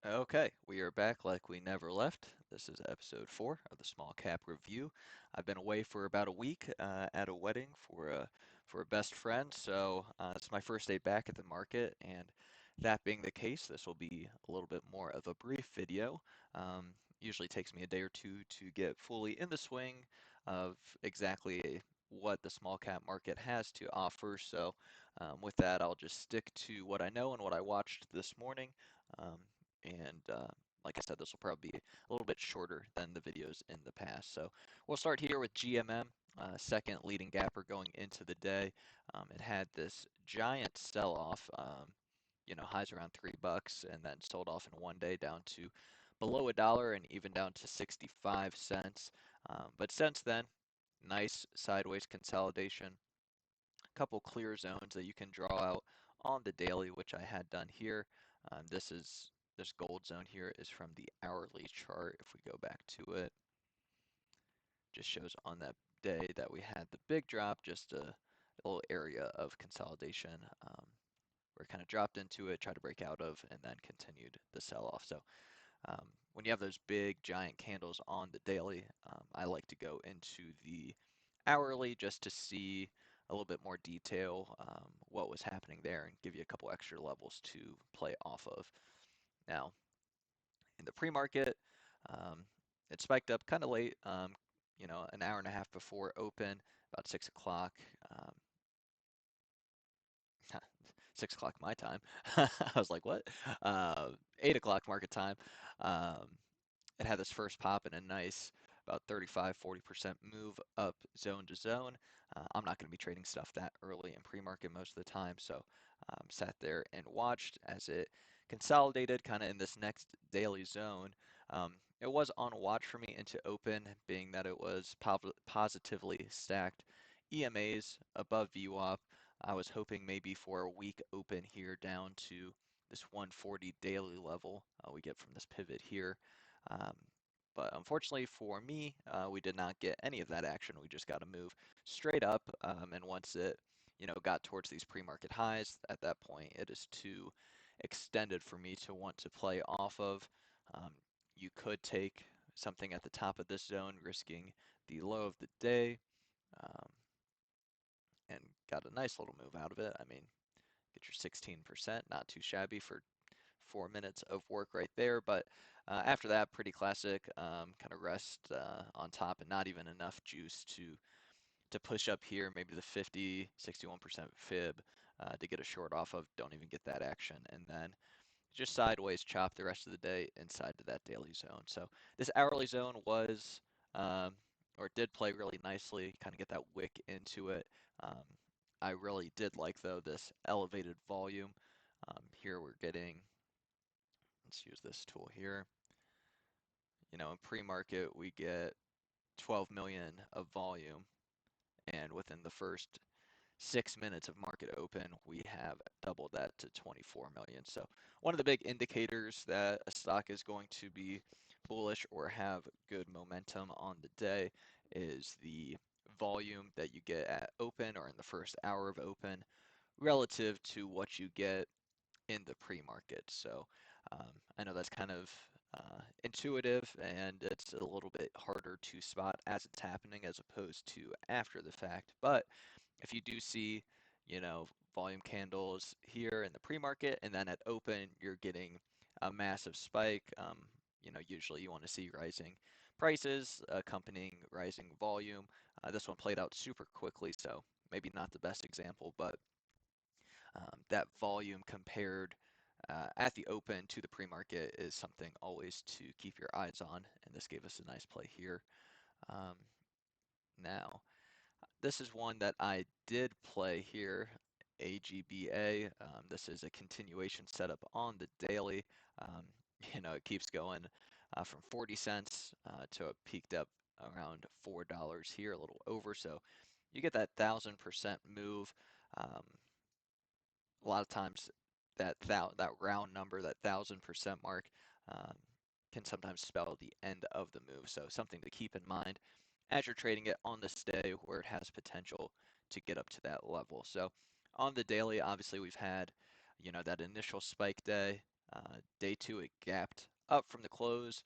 Okay, we are back like we never left. This is episode 4 of the Small Cap Review. I've been away for about a week at a wedding for a best friend, so it's my first day back at the market. And that being the case, this will be a little bit more of a brief video. Usually takes me a day or two to get fully in the swing of exactly what the small cap market has to offer. So with that, I'll just stick to what I know and what I watched this morning. Um, and like I said, this will probably be a little bit shorter than the videos in the past. So we'll start here with GMM, second leading gapper going into the day. It had this giant sell-off, highs around $3, and then sold off in one day down to below a dollar and even down to 65 cents. But since then, nice sideways consolidation, a couple clear zones that you can draw out on the daily, which I had done here. This gold zone here is from the hourly chart. If we go back to it, just shows on that day that we had the big drop, just a little area of consolidation where it kind of dropped into it, tried to break out of, and then continued the sell-off. So when you have those big giant candles on the daily, I like to go into the hourly just to see a little bit more detail, what was happening there, and give you a couple extra levels to play off of. Now, in the pre-market, um, it spiked up kind of late, an hour and a half before open, about 6 o'clock. Um, 6 o'clock my time. I was like, what? 8 o'clock market time. Um, it had this first pop and a nice about 35-40% move up zone to zone. I'm not going to be trading stuff that early in pre-market most of the time, so sat there and watched as it consolidated kind of in this next daily zone. It was on watch for me into open, being that it was positively stacked EMAs above VWAP. I was hoping maybe for a weak open here down to this 140 daily level we get from this pivot here. Um, but unfortunately for me, we did not get any of that action. We just got to move straight up. And once it, got towards these pre-market highs, at that point, it is too extended for me to want to play off of. Um, you could take something at the top of this zone, risking the low of the day, um, and got a nice little move out of it. I mean, get your 16%, not too shabby for 4 minutes of work right there. But after that, pretty classic, kind of rest on top and not even enough juice to push up here. Maybe the 50, 61% fib to get a short off of. Don't even get that action. And then just sideways chop the rest of the day inside to that daily zone. So this hourly zone was, um, or did play really nicely, kind of get that wick into it. Um, I really did like, though, this elevated volume. Here we're getting, let's use this tool here. In pre-market, we get 12 million of volume, and within the first 6 minutes of market open, we have doubled that to 24 million. So one of the big indicators that a stock is going to be bullish or have good momentum on the day is the volume that you get at open or in the first hour of open relative to what you get in the pre-market. So I know that's kind of intuitive and it's a little bit harder to spot as it's happening as opposed to after the fact. But if you do see, volume candles here in the pre-market and then at open, you're getting a massive spike. Usually you want to see rising prices accompanying rising volume. This one played out super quickly, so maybe not the best example, but that volume compared at the open to the pre-market is something always to keep your eyes on, and this gave us a nice play here. Um, Now, this is one that I did play here, AGBA. This is a continuation setup on the daily. Um, it keeps going from 40 cents to it peaked up around $4 here, a little over. So you get that 1,000% move. Um, a lot of times that round number, that 1,000% mark, um, can sometimes spell the end of the move. So something to keep in mind as you're trading it on this day where it has potential to get up to that level. So on the daily, obviously we've had, that initial spike day. Day two, it gapped up from the close.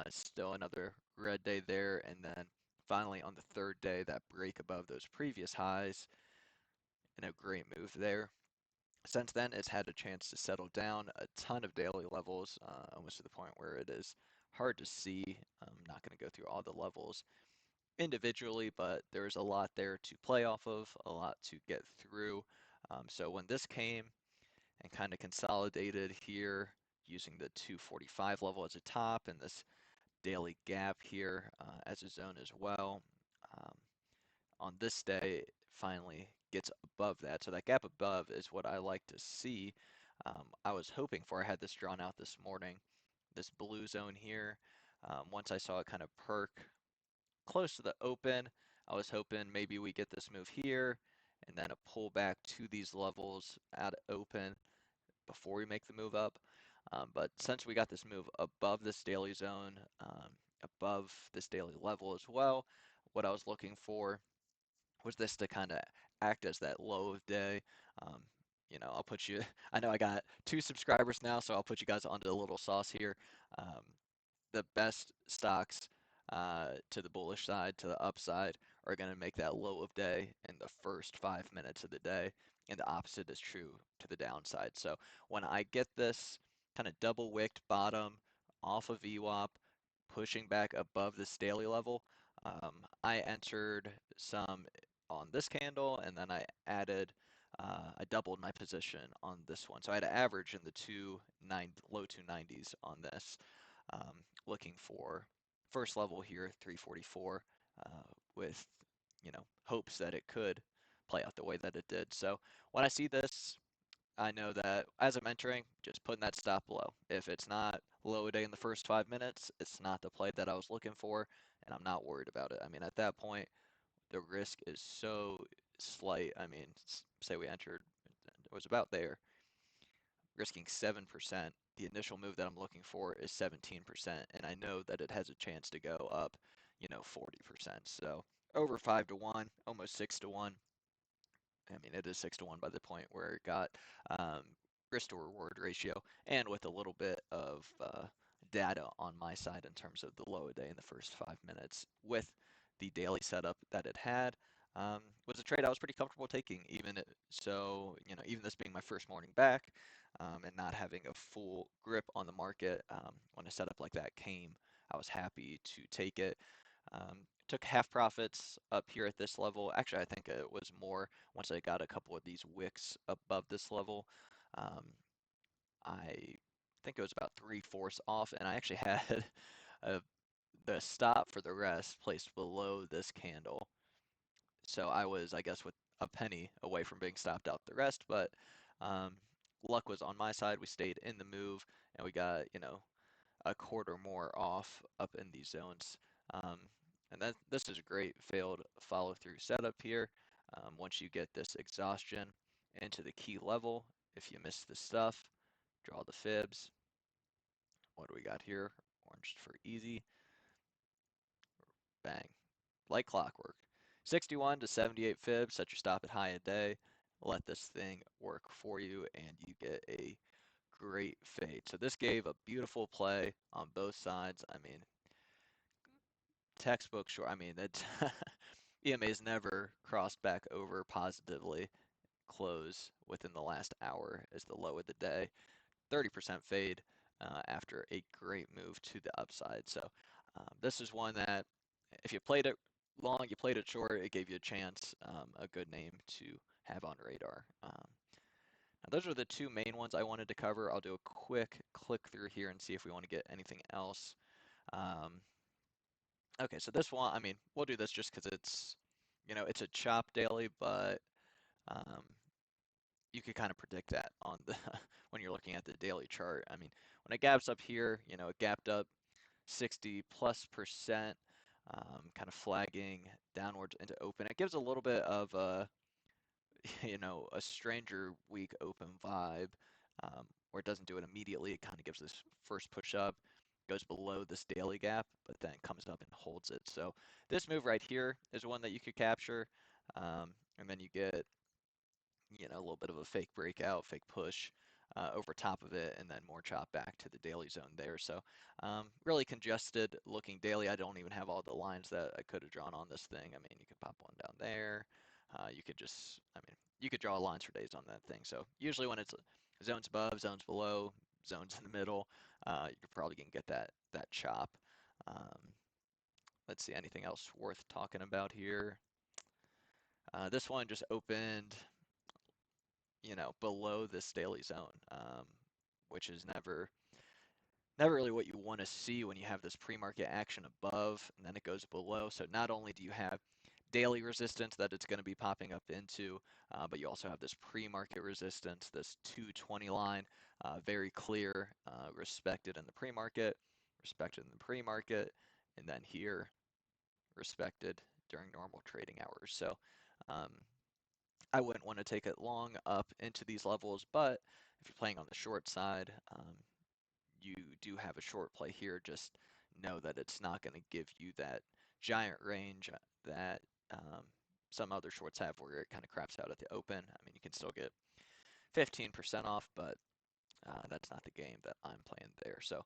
Still another red day there. And then finally on the third day, that break above those previous highs and a great move there. Since then, it's had a chance to settle down a ton of daily levels, almost to the point where it is hard to see. I'm not going to go through all the levels individually, but there's a lot there to play off of, a lot to get through. So when this came and kind of consolidated here using the 245 level as a top and this daily gap here as a zone as well, um, on this day finally gets above that. So that gap above is what I like to see. I was hoping for, I had this drawn out this morning, this blue zone here. Once I saw it kind of perk close to the open, I was hoping maybe we get this move here and then a pullback to these levels at open before we make the move up. But since we got this move above this daily zone, above this daily level as well, what I was looking for was this to kind of act as that low of day. Um, I'll put you, I know I got 2 subscribers now, so I'll put you guys onto a little sauce here. Um, the best stocks to the bullish side, to the upside, are going to make that low of day in the first 5 minutes of the day. And the opposite is true to the downside. So when I get this kind of double wicked bottom off of VWAP, pushing back above this daily level, um, I entered some on this candle and then I doubled my position on this one. So I had an average in the low 290s on this, um, looking for first level here, 344, uh, with hopes that it could play out the way that it did. So when I see this, I know that as I'm entering, just putting that stop below. If it's not low a day in the first 5 minutes, it's not the play that I was looking for, and I'm not worried about it. I mean, at that point, the risk is so slight. I mean, say we entered, it was about there, risking 7%. The initial move that I'm looking for is 17%, and I know that it has a chance to go up, 40%. So over 5 to 1, almost 6 to 1. I mean, it is 6 to 1 by the point where it got um, risk to reward ratio, and with a little bit of data on my side in terms of the low a day in the first 5 minutes with the daily setup that it had. Was a trade I was pretty comfortable taking, so, even this being my first morning back, and not having a full grip on the market, when a setup like that came, I was happy to take it. Took half profits up here at this level. Actually, I think it was more once I got a couple of these wicks above this level. Um, I think it was about 3/4 off, and I actually had uh, the stop for the rest placed below this candle. So I was, I guess, with a penny away from being stopped out the rest, but um, luck was on my side. We stayed in the move, and we got, a quarter more off up in these zones. Um, and this is a great failed follow through setup here. Once you get this exhaustion into the key level, if you miss the stuff, draw the fibs. What do we got here? Orange for easy. Bang. Like clockwork. 61 to 78 fibs, set your stop at high a day. Let this thing work for you, and you get a great fade. So this gave a beautiful play on both sides. I mean, textbook short. I mean, that EMA's never crossed back over positively. Close within the last hour as the low of the day. 30% fade after a great move to the upside. So this is one that if you played it long, you played it short, it gave you a chance, a good name to have on radar. Now those are the two main ones I wanted to cover. I'll do a quick click through here and see if we want to get anything else. Um, Okay, so this one, I mean, we'll do this just because it's a chop daily, but um, you could kind of predict that on the when you're looking at the daily chart. I mean, when it gaps up here, it gapped up 60 plus percent, kind of flagging downwards into open. It gives a little bit of a, a stranger weak open vibe, where it doesn't do it immediately. It kind of gives this first push up, goes below this daily gap, but then comes up and holds it. So this move right here is one that you could capture, and then you get, a little bit of a fake breakout, fake push, over top of it, and then more chop back to the daily zone there. So really congested looking daily. I don't even have all the lines that I could have drawn on this thing. I mean, you could pop one down there. You could just, I mean, you could draw lines for days on that thing. So usually when it's zones above, zones below, zones in the middle, you're probably gonna get that chop. Um, let's see, anything else worth talking about here? This one just opened, below this daily zone, which is never really what you want to see when you have this pre-market action above and then it goes below. So not only do you have daily resistance that it's going to be popping up into, but you also have this pre-market resistance, this 220 line, very clear, respected in the pre-market, respected in the pre-market, and then here respected during normal trading hours. So um, I wouldn't want to take it long up into these levels, but if you're playing on the short side, you do have a short play here. Just know that it's not going to give you that giant range that um, some other shorts have where it kind of craps out at the open. I mean, you can still get 15% off, but that's not the game that I'm playing there. So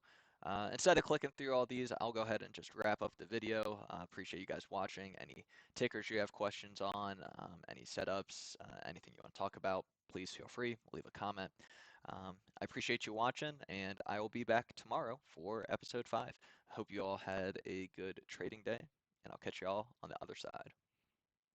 instead of clicking through all these, I'll go ahead and just wrap up the video. Appreciate you guys watching. Any tickers you have questions on, any setups, anything you want to talk about, please feel free, leave a comment. I appreciate you watching, and I will be back tomorrow for episode 5. Hope you all had a good trading day, and I'll catch you all on the other side.